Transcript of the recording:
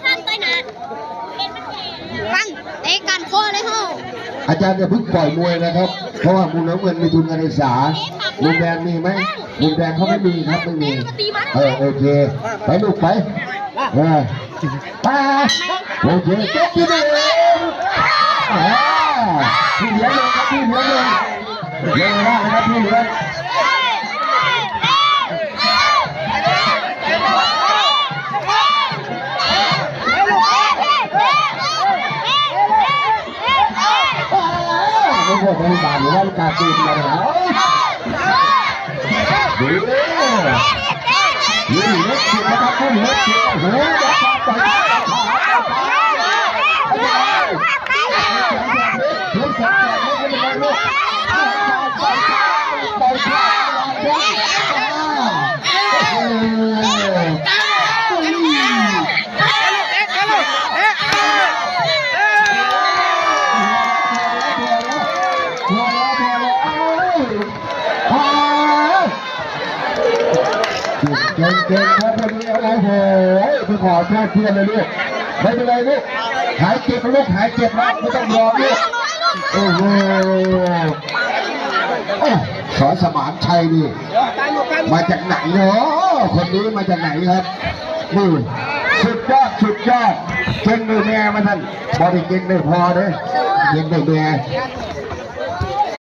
ฟังเตะกันโค้เลยเฮ้าอาจารย์จะพึ่งปล่อยมวยนะครับเพราะว่ามุมน้ำเงินมีทุนการศึกษามุมแดงมีไหมมุมแดงเขาไม่มีครับไม่มีโอเคไปลูกไปไปโอเคจบที่หนึ่งที่เหลือเลยครับที่เหลือเลยเร็วมากนะครับที่เหลือไม่พอเป็นบาทหรือว่าการตีมาแล้วดูดินี่เล็กสุดนะครับคุณเล็กสุดโอ้โหจะฟาดไปลูกจับไม่เป็นไรลูกไปเก่งครับวันนี้อะไรโหคือขอแค่เพื่อนเลยลูกไม่เป็นไรลูกหายเจ็บลูกหายเจ็บนะไม่ต้องรอลูกโอ้โหสอนสมานชัยนี่มาจากไหนเนาะคนนี้มาจากไหนครับนี่สุดยอดเก่งเลยแม่มาท่านบอดี้เก่งเลยพอเลยเก่งเลยแม่